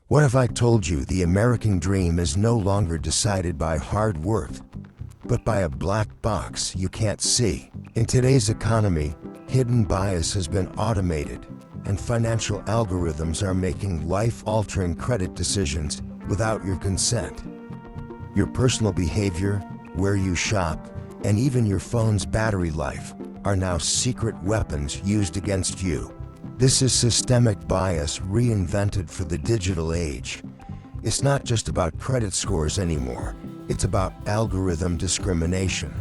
What if I told you the American dream is no longer decided by hard work, but by a black box you can't see? In today's economy, hidden bias has been automated, and financial algorithms are making life-altering credit decisions without your consent. Your personal behavior, where you shop, and even your phone's battery life are now secret weapons used against you. This is systemic bias reinvented for the digital age. It's not just about credit scores anymore. It's about algorithm discrimination.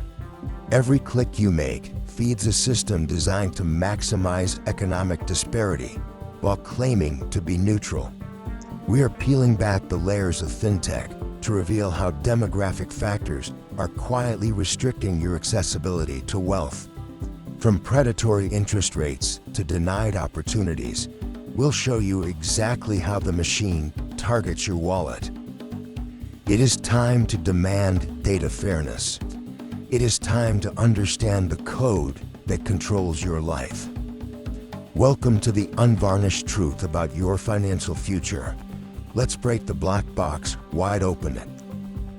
Every click you make feeds a system designed to maximize economic disparity while claiming to be neutral. We are peeling back the layers of fintech to reveal how demographic factors are quietly restricting your accessibility to wealth. From predatory interest rates to denied opportunities, we'll show you exactly how the machine targets your wallet. It is time to demand data fairness. It is time to understand the code that controls your life. Welcome to the unvarnished truth about your financial future. Let's break the black box wide open.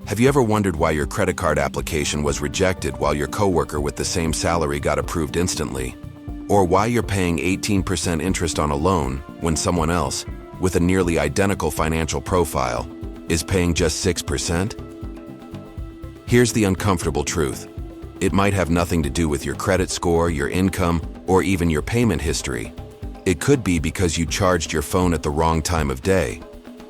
Have you ever wondered why your credit card application was rejected while your coworker with the same salary got approved instantly? Or why you're paying 18% interest on a loan when someone else, with a nearly identical financial profile, is paying just 6%? Here's the uncomfortable truth. It might have nothing to do with your credit score, your income, or even your payment history. It could be because you charged your phone at the wrong time of day,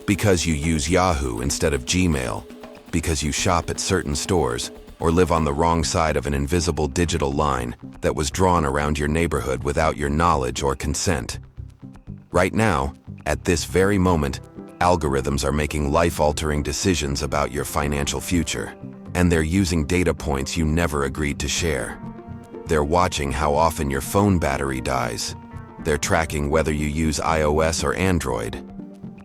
because you use Yahoo instead of Gmail, because you shop at certain stores, or live on the wrong side of an invisible digital line that was drawn around your neighborhood without your knowledge or consent. Right now, at this very moment, algorithms are making life-altering decisions about your financial future, and they're using data points you never agreed to share. They're watching how often your phone battery dies. They're tracking whether you use iOS or Android.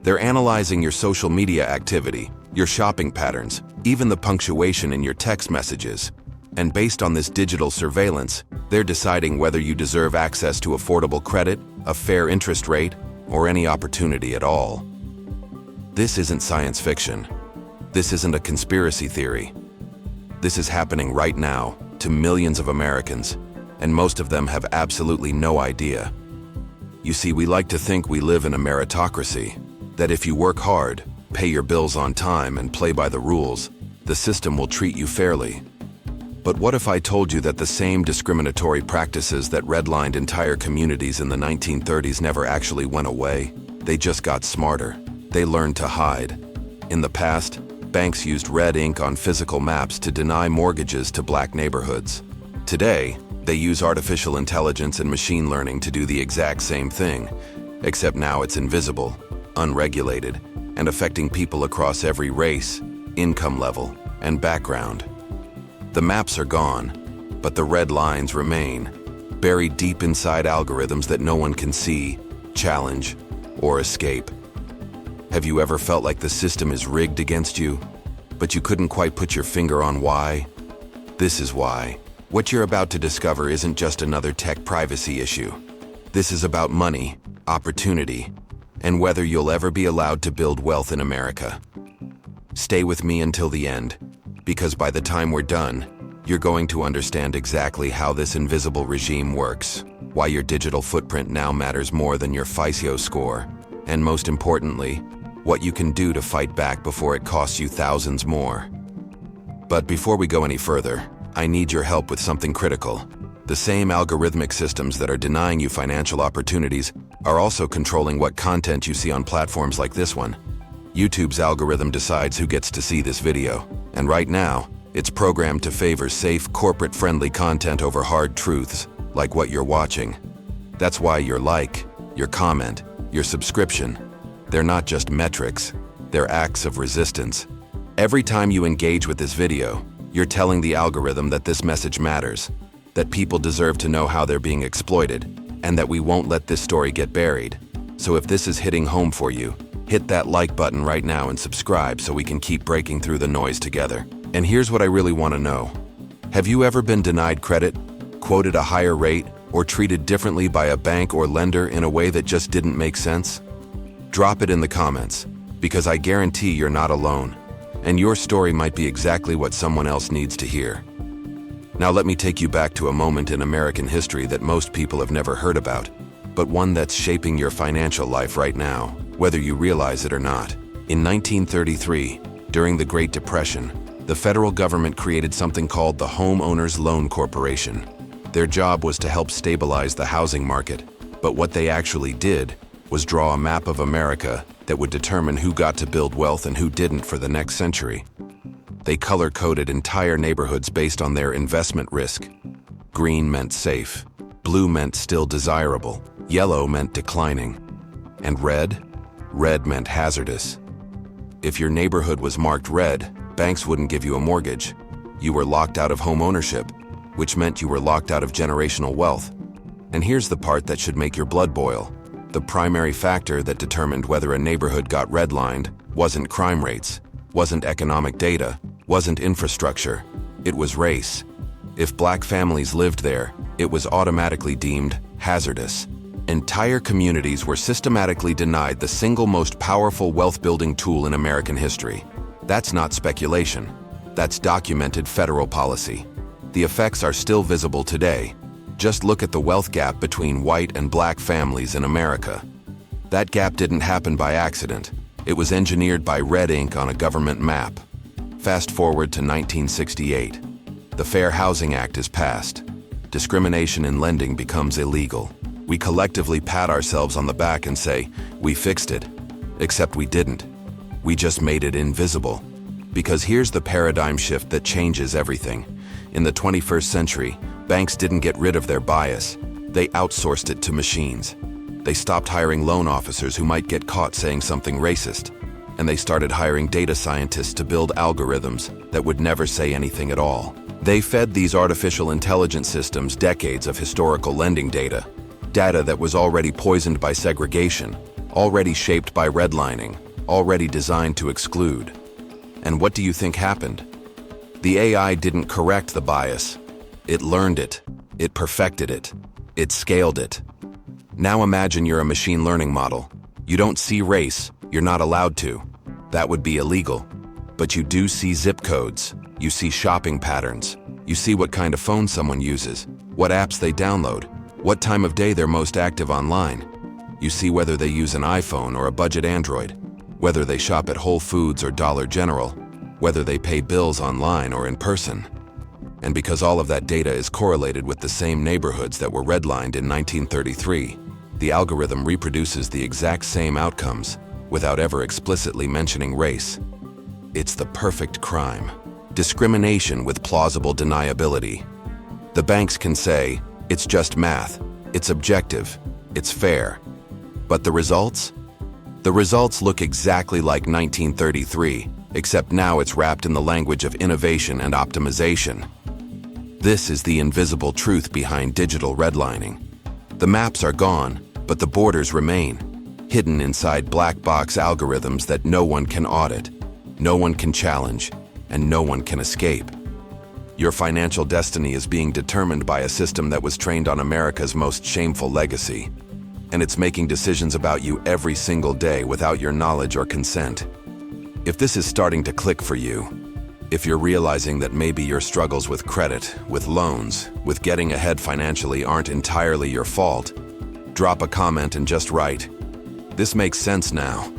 They're analyzing your social media activity, your shopping patterns, even the punctuation in your text messages. And based on this digital surveillance, they're deciding whether you deserve access to affordable credit, a fair interest rate, or any opportunity at all. This isn't science fiction. This isn't a conspiracy theory. This is happening right now to millions of Americans, and most of them have absolutely no idea. You see, we like to think we live in a meritocracy, that if you work hard, pay your bills on time, and play by the rules, the system will treat you fairly. But what if I told you that the same discriminatory practices that redlined entire communities in the 1930s never actually went away? They just got smarter. They learned to hide. In the past, banks used red ink on physical maps to deny mortgages to black neighborhoods. Today, they use artificial intelligence and machine learning to do the exact same thing, except now it's invisible, unregulated, and affecting people across every race, income level, and background. The maps are gone, but the red lines remain, buried deep inside algorithms that no one can see, challenge, or escape. Have you ever felt like the system is rigged against you, but you couldn't quite put your finger on why? This is why. What you're about to discover isn't just another tech privacy issue. This is about money, opportunity, and whether you'll ever be allowed to build wealth in America. Stay with me until the end, because by the time we're done, you're going to understand exactly how this invisible regime works, why your digital footprint now matters more than your FICO score, and most importantly, what you can do to fight back before it costs you thousands more. But before we go any further, I need your help with something critical. The same algorithmic systems that are denying you financial opportunities are also controlling what content you see on platforms like this one. YouTube's algorithm decides who gets to see this video, and right now, it's programmed to favor safe, corporate-friendly content over hard truths, like what you're watching. That's why your like, your comment, your subscription, they're not just metrics, they're acts of resistance. Every time you engage with this video, you're telling the algorithm that this message matters, that people deserve to know how they're being exploited, and that we won't let this story get buried. So if this is hitting home for you, hit that like button right now and subscribe so we can keep breaking through the noise together. And here's what I really want to know. Have you ever been denied credit, quoted a higher rate, or treated differently by a bank or lender in a way that just didn't make sense? Drop it in the comments. because I guarantee you're not alone, and your story might be exactly what someone else needs to hear. Now let me take you back to a moment in American history that most people have never heard about, but one that's shaping your financial life right now, whether you realize it or not. In 1933, during the Great Depression, the federal government created something called the Homeowners Loan Corporation. Their job was to help stabilize the housing market, but what they actually did was draw a map of America that would determine who got to build wealth and who didn't for the next century. They color-coded entire neighborhoods based on their investment risk. Green meant safe, blue meant still desirable, yellow meant declining, and red meant hazardous. If your neighborhood was marked red, banks wouldn't give you a mortgage. You were locked out of home ownership, which meant you were locked out of generational wealth. And here's the part that should make your blood boil. The primary factor that determined whether a neighborhood got redlined wasn't crime rates, wasn't economic data, wasn't infrastructure. It was race. If black families lived there, it was automatically deemed hazardous. Entire communities were systematically denied the single most powerful wealth-building tool in American history. That's not speculation. That's documented federal policy. The effects are still visible today. Just look at the wealth gap between white and black families in America. That gap didn't happen by accident. It was engineered by red ink on a government map. Fast forward to 1968. The Fair Housing Act is passed. Discrimination in lending becomes illegal. We collectively pat ourselves on the back and say, we fixed it. Except we didn't. We just made it invisible. Because here's the paradigm shift that changes everything. In the 21st century, banks didn't get rid of their bias. They outsourced it to machines. They stopped hiring loan officers who might get caught saying something racist. And they started hiring data scientists to build algorithms that would never say anything at all. They fed these artificial intelligence systems decades of historical lending data that was already poisoned by segregation, already shaped by redlining, already designed to exclude. And what do you think happened? The AI didn't correct the bias. It learned it. It perfected it. It scaled it. Now imagine you're a machine learning model. You don't see race. You're not allowed to. That would be illegal. But you do see zip codes. You see shopping patterns. You see what kind of phone someone uses, what apps they download, what time of day they're most active online. You see whether they use an iPhone or a budget Android, whether they shop at Whole Foods or Dollar General, whether they pay bills online or in person. And because all of that data is correlated with the same neighborhoods that were redlined in 1933, the algorithm reproduces the exact same outcomes without ever explicitly mentioning race. It's the perfect crime. Discrimination with plausible deniability. The banks can say, it's just math, it's objective, it's fair. But the results? The results look exactly like 1933, except now it's wrapped in the language of innovation and optimization. This is the invisible truth behind digital redlining. The maps are gone, but the borders remain, hidden inside black box algorithms that no one can audit, no one can challenge, and no one can escape. Your financial destiny is being determined by a system that was trained on America's most shameful legacy, and it's making decisions about you every single day without your knowledge or consent. If this is starting to click for you, if you're realizing that maybe your struggles with credit, with loans, with getting ahead financially aren't entirely your fault, drop a comment and just write, "This makes sense now."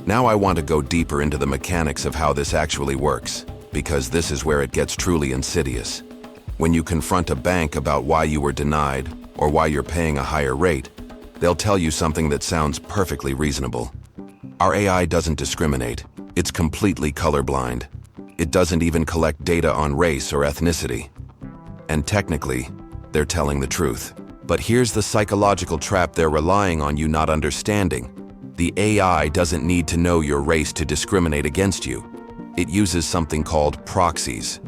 Now I want to go deeper into the mechanics of how this actually works, because this is where it gets truly insidious. When you confront a bank about why you were denied or why you're paying a higher rate, they'll tell you something that sounds perfectly reasonable. Our AI doesn't discriminate. It's completely colorblind. It doesn't even collect data on race or ethnicity. And technically, they're telling the truth. But here's the psychological trap they're relying on you not understanding. The AI doesn't need to know your race to discriminate against you. It uses something called proxies.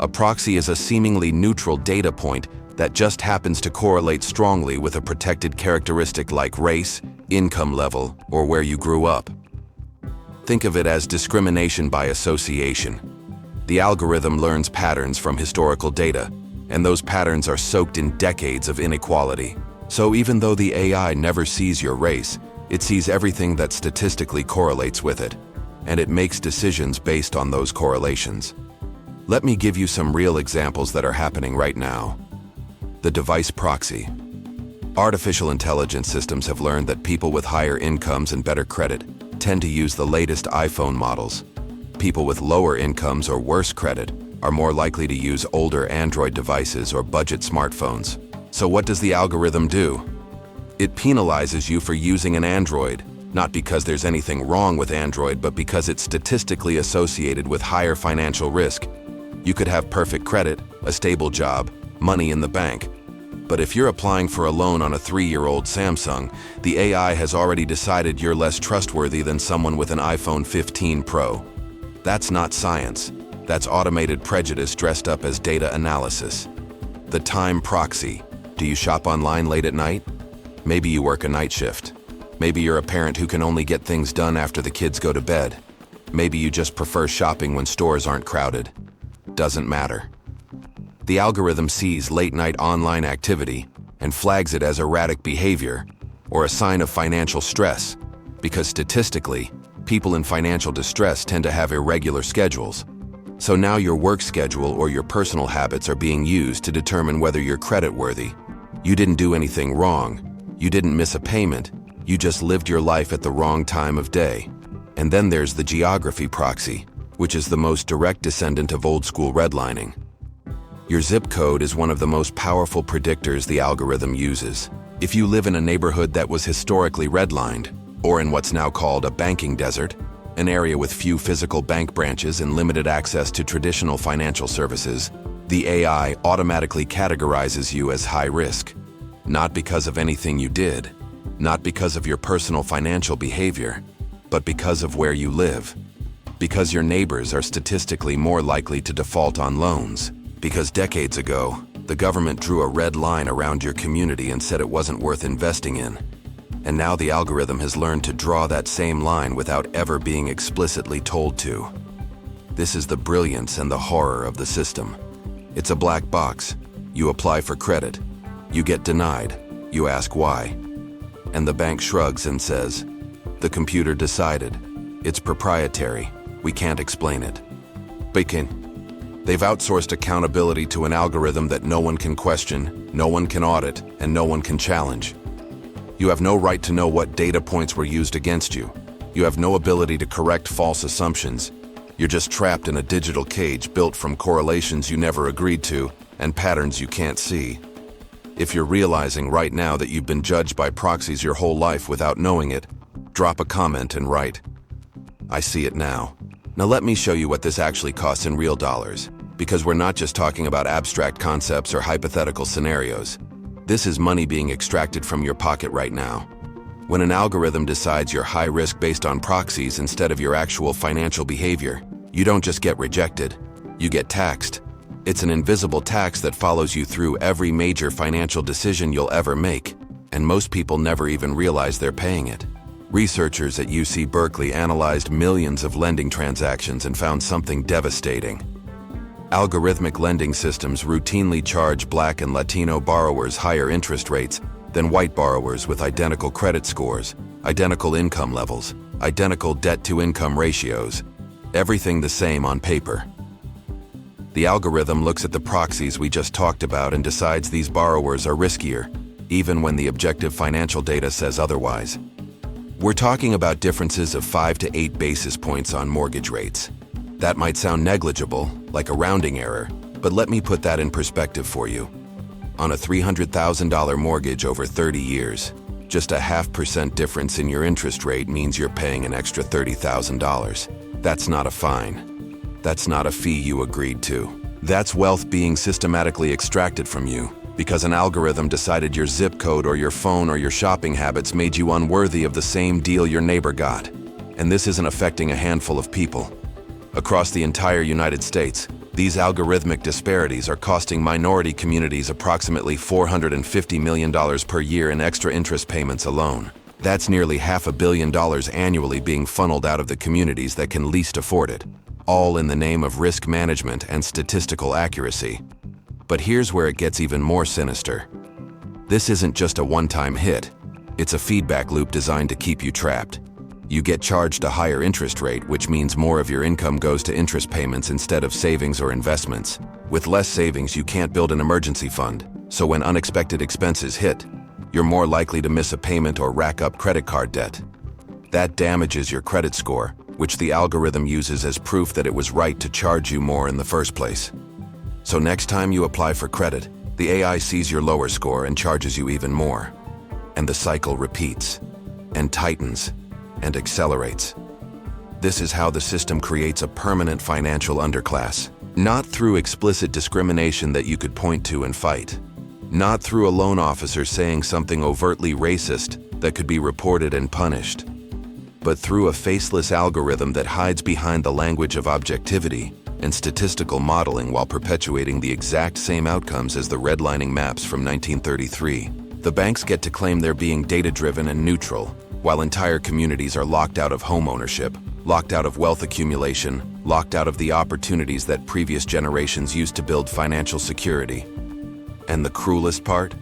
A proxy is a seemingly neutral data point that just happens to correlate strongly with a protected characteristic like race, income level, or where you grew up. Think of it as discrimination by association. The algorithm learns patterns from historical data, and those patterns are soaked in decades of inequality. So even though the AI never sees your race, It sees everything that statistically correlates with it, and it makes decisions based on those correlations. Let me give you some real examples that are happening right now. The device proxy. Artificial intelligence systems have learned that people with higher incomes and better credit tend to use the latest iPhone models. People with lower incomes or worse credit are more likely to use older Android devices or budget smartphones. So what does the algorithm do? It penalizes you for using an Android, not because there's anything wrong with Android, but because it's statistically associated with higher financial risk. You could have perfect credit, a stable job, money in the bank. But if you're applying for a loan on a 3-year-old Samsung, the AI has already decided you're less trustworthy than someone with an iPhone 15 Pro. That's not science. That's automated prejudice dressed up as data analysis. The time proxy. Do you shop online late at night? Maybe you work a night shift. Maybe you're a parent who can only get things done after the kids go to bed. Maybe you just prefer shopping when stores aren't crowded. Doesn't matter. The algorithm sees late-night online activity and flags it as erratic behavior or a sign of financial stress, because statistically, people in financial distress tend to have irregular schedules. So now your work schedule or your personal habits are being used to determine whether you're creditworthy. You didn't do anything wrong. You didn't miss a payment. You just lived your life at the wrong time of day. And then there's the geography proxy, which is the most direct descendant of old-school redlining. Your zip code is one of the most powerful predictors the algorithm uses. If you live in a neighborhood that was historically redlined, or in what's now called a banking desert, an area with few physical bank branches and limited access to traditional financial services, the AI automatically categorizes you as high risk. Not because of anything you did, not because of your personal financial behavior, but because of where you live. Because your neighbors are statistically more likely to default on loans. Because decades ago, the government drew a red line around your community and said it wasn't worth investing in. And now the algorithm has learned to draw that same line without ever being explicitly told to. This is the brilliance and the horror of the system. It's a black box. You apply for credit. You get denied. You ask why. And the bank shrugs and says, "The computer decided. It's proprietary. We can't explain it." They've outsourced accountability to an algorithm that no one can question, no one can audit, and no one can challenge. You have no right to know what data points were used against you. You have no ability to correct false assumptions. You're just trapped in a digital cage built from correlations you never agreed to and patterns you can't see. If you're realizing right now that you've been judged by proxies your whole life without knowing it, drop a comment and write, "I see it now." Now let me show you what this actually costs in real dollars, because we're not just talking about abstract concepts or hypothetical scenarios. This is money being extracted from your pocket right now. When an algorithm decides you're high risk based on proxies instead of your actual financial behavior, you don't just get rejected, you get taxed. It's an invisible tax that follows you through every major financial decision you'll ever make, and most people never even realize they're paying it. Researchers at UC Berkeley analyzed millions of lending transactions and found something devastating. Algorithmic lending systems routinely charge Black and Latino borrowers higher interest rates than white borrowers with identical credit scores, identical income levels, identical debt-to-income ratios, everything the same on paper. The algorithm looks at the proxies we just talked about and decides these borrowers are riskier, even when the objective financial data says otherwise. We're talking about differences of 5 to 8 basis points on mortgage rates. That might sound negligible, like a rounding error, but let me put that in perspective for you. On a $300,000 mortgage over 30 years, just a 0.5% difference in your interest rate means you're paying an extra $30,000. That's not a fine. That's not a fee you agreed to. That's wealth being systematically extracted from you, because an algorithm decided your zip code or your phone or your shopping habits made you unworthy of the same deal your neighbor got. And this isn't affecting a handful of people. Across the entire United States, these algorithmic disparities are costing minority communities approximately $450 million per year in extra interest payments alone. That's nearly $500 million annually being funneled out of the communities that can least afford it, all in the name of risk management and statistical accuracy. But here's where it gets even more sinister. This isn't just a one-time hit. It's a feedback loop designed to keep you trapped. You get charged a higher interest rate, which means more of your income goes to interest payments instead of savings or investments. With less savings, you can't build an emergency fund, so when unexpected expenses hit, you're more likely to miss a payment or rack up credit card debt. That damages your credit score, which the algorithm uses as proof that it was right to charge you more in the first place. So next time you apply for credit, the AI sees your lower score and charges you even more. And the cycle repeats, and tightens, and accelerates. This is how the system creates a permanent financial underclass, not through explicit discrimination that you could point to and fight, not through a loan officer saying something overtly racist that could be reported and punished, but through a faceless algorithm that hides behind the language of objectivity and statistical modeling while perpetuating the exact same outcomes as the redlining maps from 1933. The banks get to claim they're being data-driven and neutral, while entire communities are locked out of home ownership, locked out of wealth accumulation, locked out of the opportunities that previous generations used to build financial security. And the cruelest part?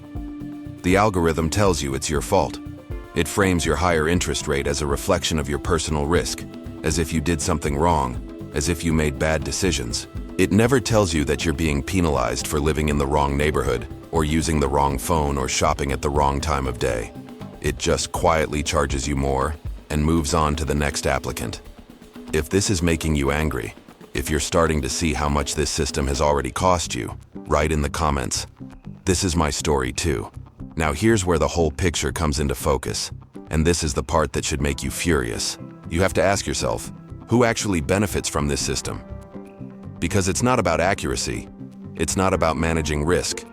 The algorithm tells you it's your fault. It frames your higher interest rate as a reflection of your personal risk, as if you did something wrong, as if you made bad decisions. It never tells you that you're being penalized for living in the wrong neighborhood, or using the wrong phone, or shopping at the wrong time of day. It just quietly charges you more and moves on to the next applicant. If this is making you angry, if you're starting to see how much this system has already cost you, write in the comments, "This is my story too." Now here's where the whole picture comes into focus, and this is the part that should make you furious. You have to ask yourself, who actually benefits from this system? Because it's not about accuracy, it's not about managing risk,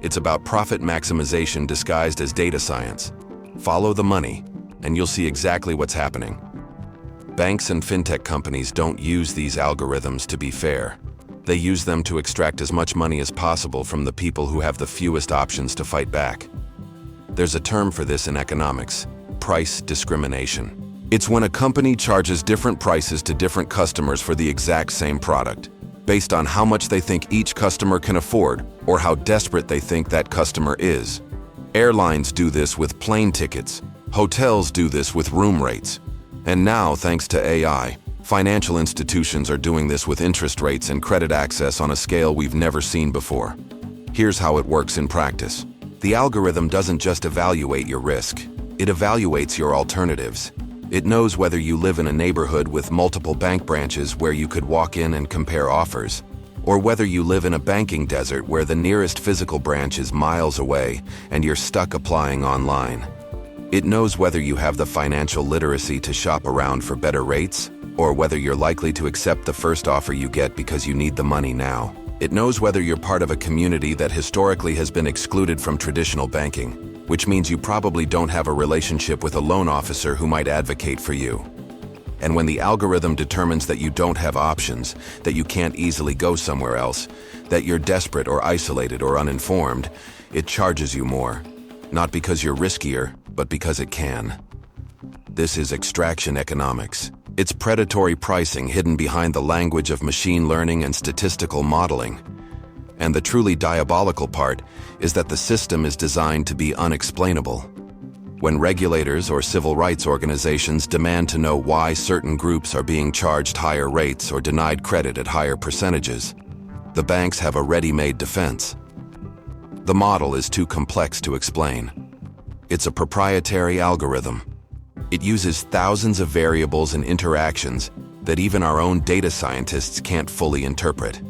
it's about profit maximization disguised as data science. Follow the money, and you'll see exactly what's happening. Banks and fintech companies don't use these algorithms to be fair. They use them to extract as much money as possible from the people who have the fewest options to fight back. There's a term for this in economics: price discrimination. It's when a company charges different prices to different customers for the exact same product, based on how much they think each customer can afford or how desperate they think that customer is. Airlines do this with plane tickets. Hotels do this with room rates. And now, thanks to AI, financial institutions are doing this with interest rates and credit access on a scale we've never seen before. Here's how it works in practice. The algorithm doesn't just evaluate your risk. It evaluates your alternatives. It knows whether you live in a neighborhood with multiple bank branches where you could walk in and compare offers, or whether you live in a banking desert where the nearest physical branch is miles away and you're stuck applying online. It knows whether you have the financial literacy to shop around for better rates, or whether you're likely to accept the first offer you get because you need the money now. It knows whether you're part of a community that historically has been excluded from traditional banking, which means you probably don't have a relationship with a loan officer who might advocate for you. And when the algorithm determines that you don't have options, that you can't easily go somewhere else, that you're desperate or isolated or uninformed, it charges you more. Not because you're riskier, but because it can. This is extraction economics. It's predatory pricing hidden behind the language of machine learning and statistical modeling. And the truly diabolical part is that the system is designed to be unexplainable. When regulators or civil rights organizations demand to know why certain groups are being charged higher rates or denied credit at higher percentages, the banks have a ready-made defense. The model is too complex to explain. It's a proprietary algorithm. It uses thousands of variables and interactions that even our own data scientists can't fully interpret.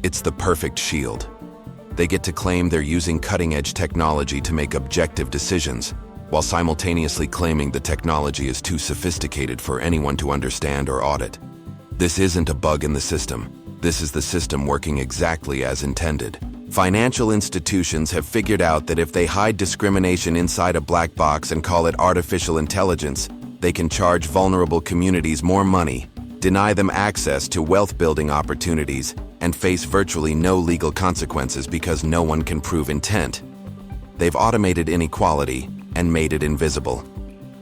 It's the perfect shield. They get to claim they're using cutting-edge technology to make objective decisions, while simultaneously claiming the technology is too sophisticated for anyone to understand or audit. This isn't a bug in the system. This is the system working exactly as intended. Financial institutions have figured out that if they hide discrimination inside a black box and call it artificial intelligence, they can charge vulnerable communities more money, deny them access to wealth-building opportunities, and face virtually no legal consequences because no one can prove intent. They've automated inequality and made it invisible.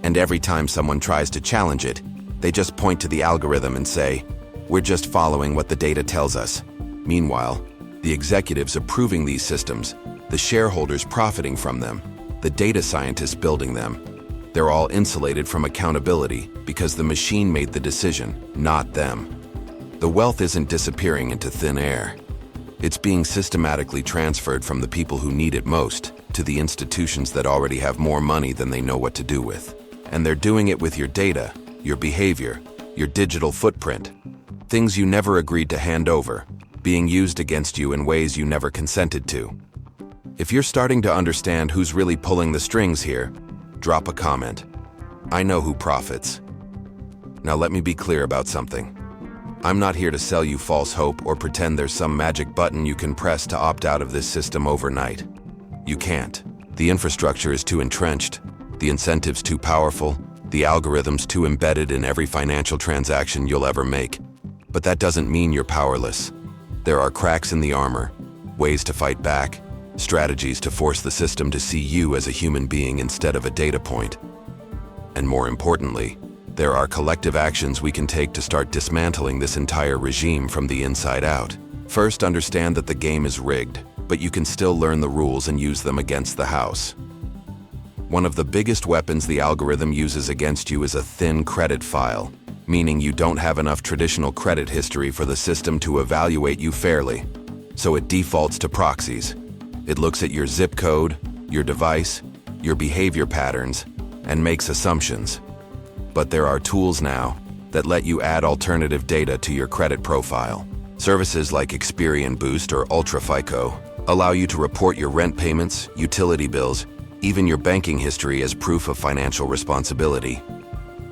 And every time someone tries to challenge it, they just point to the algorithm and say, "We're just following what the data tells us." Meanwhile, the executives approving these systems, the shareholders profiting from them, the data scientists building them. They're all insulated from accountability because the machine made the decision, not them. The wealth isn't disappearing into thin air. It's being systematically transferred from the people who need it most to the institutions that already have more money than they know what to do with. And they're doing it with your data, your behavior, your digital footprint, things you never agreed to hand over, being used against you in ways you never consented to. If you're starting to understand who's really pulling the strings here, drop a comment. I know who profits. Now let me be clear about something. I'm not here to sell you false hope or pretend there's some magic button you can press to opt out of this system overnight. You can't. The infrastructure is too entrenched, the incentives too powerful, the algorithms too embedded in every financial transaction you'll ever make. But that doesn't mean you're powerless. There are cracks in the armor, ways to fight back, strategies to force the system to see you as a human being instead of a data point. And more importantly, there are collective actions we can take to start dismantling this entire regime from the inside out. First, understand that the game is rigged, but you can still learn the rules and use them against the house. One of the biggest weapons the algorithm uses against you is a thin credit file, meaning you don't have enough traditional credit history for the system to evaluate you fairly. So it defaults to proxies. It looks at your zip code, your device, your behavior patterns, and makes assumptions. But there are tools now that let you add alternative data to your credit profile. Services like Experian Boost or Ultra FICO allow you to report your rent payments, utility bills, even your banking history as proof of financial responsibility.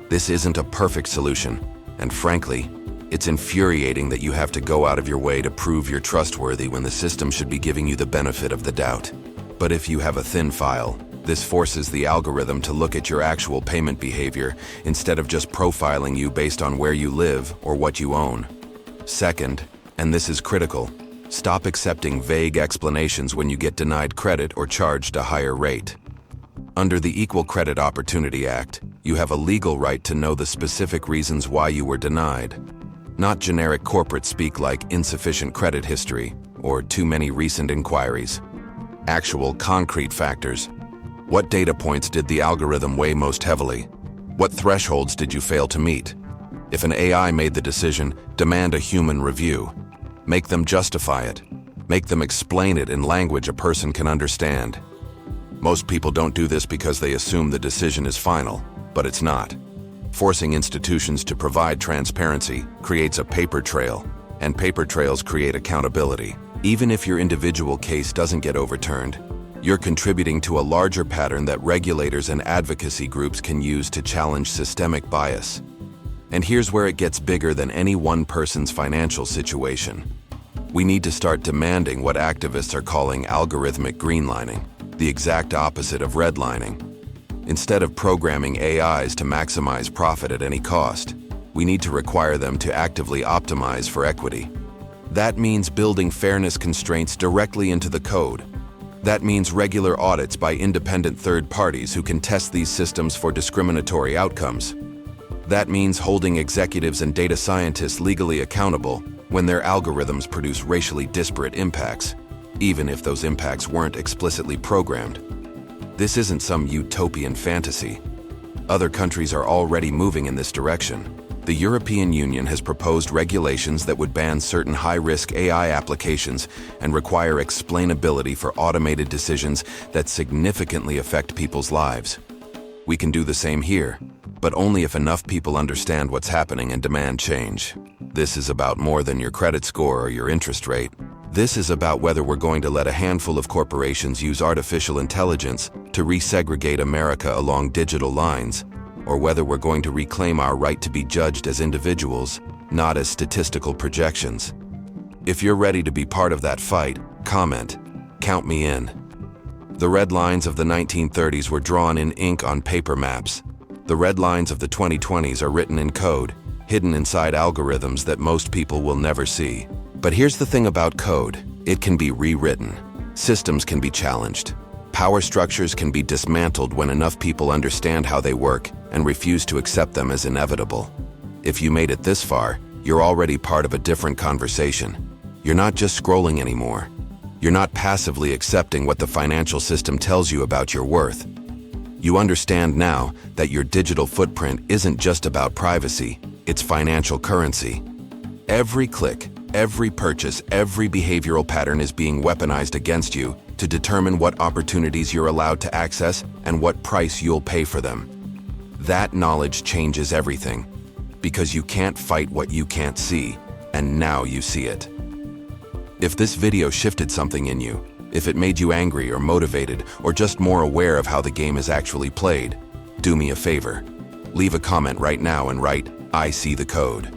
This isn't a perfect solution, and frankly, it's infuriating that you have to go out of your way to prove you're trustworthy when the system should be giving you the benefit of the doubt. But if you have a thin file, this forces the algorithm to look at your actual payment behavior instead of just profiling you based on where you live or what you own. Second, and this is critical, stop accepting vague explanations when you get denied credit or charged a higher rate. Under the Equal Credit Opportunity Act, you have a legal right to know the specific reasons why you were denied. Not generic corporate speak like insufficient credit history or too many recent inquiries. Actual concrete factors. What data points did the algorithm weigh most heavily? What thresholds did you fail to meet? If an AI made the decision, demand a human review. Make them justify it. Make them explain it in language a person can understand. Most people don't do this because they assume the decision is final, but it's not. Forcing institutions to provide transparency creates a paper trail, and paper trails create accountability. Even if your individual case doesn't get overturned, you're contributing to a larger pattern that regulators and advocacy groups can use to challenge systemic bias. And here's where it gets bigger than any one person's financial situation. We need to start demanding what activists are calling algorithmic greenlining, the exact opposite of redlining. Instead of programming AIs to maximize profit at any cost, we need to require them to actively optimize for equity. That means building fairness constraints directly into the code. That means regular audits by independent third parties who can test these systems for discriminatory outcomes. That means holding executives and data scientists legally accountable when their algorithms produce racially disparate impacts, even if those impacts weren't explicitly programmed. This isn't some utopian fantasy. Other countries are already moving in this direction. The European Union has proposed regulations that would ban certain high-risk AI applications and require explainability for automated decisions that significantly affect people's lives. We can do the same here, but only if enough people understand what's happening and demand change. This is about more than your credit score or your interest rate. This is about whether we're going to let a handful of corporations use artificial intelligence to resegregate America along digital lines, or whether we're going to reclaim our right to be judged as individuals, not as statistical projections. If you're ready to be part of that fight, comment. Count me in. The red lines of the 1930s were drawn in ink on paper maps. The red lines of the 2020s are written in code, hidden inside algorithms that most people will never see. But here's the thing about code. It can be rewritten. Systems can be challenged. Power structures can be dismantled when enough people understand how they work and refuse to accept them as inevitable. If you made it this far, you're already part of a different conversation. You're not just scrolling anymore. You're not passively accepting what the financial system tells you about your worth. You understand now that your digital footprint isn't just about privacy, it's financial currency. Every click, every purchase, every behavioral pattern is being weaponized against you to determine what opportunities you're allowed to access and what price you'll pay for them. That knowledge changes everything, because you can't fight what you can't see, and now you see it. If this video shifted something in you, if it made you angry or motivated, or just more aware of how the game is actually played, do me a favor. Leave a comment right now and write, "I see the code."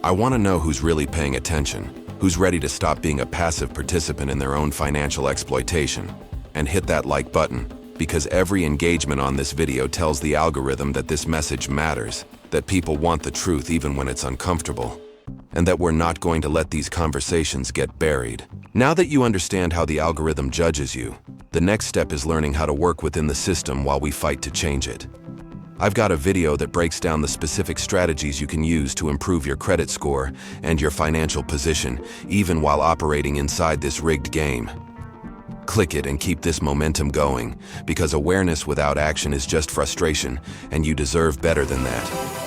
I want to know who's really paying attention, who's ready to stop being a passive participant in their own financial exploitation. And hit that like button, because every engagement on this video tells the algorithm that this message matters, that people want the truth even when it's uncomfortable, and that we're not going to let these conversations get buried. Now that you understand how the algorithm judges you, the next step is learning how to work within the system while we fight to change it. I've got a video that breaks down the specific strategies you can use to improve your credit score and your financial position, even while operating inside this rigged game. Click it and keep this momentum going, because awareness without action is just frustration, and you deserve better than that.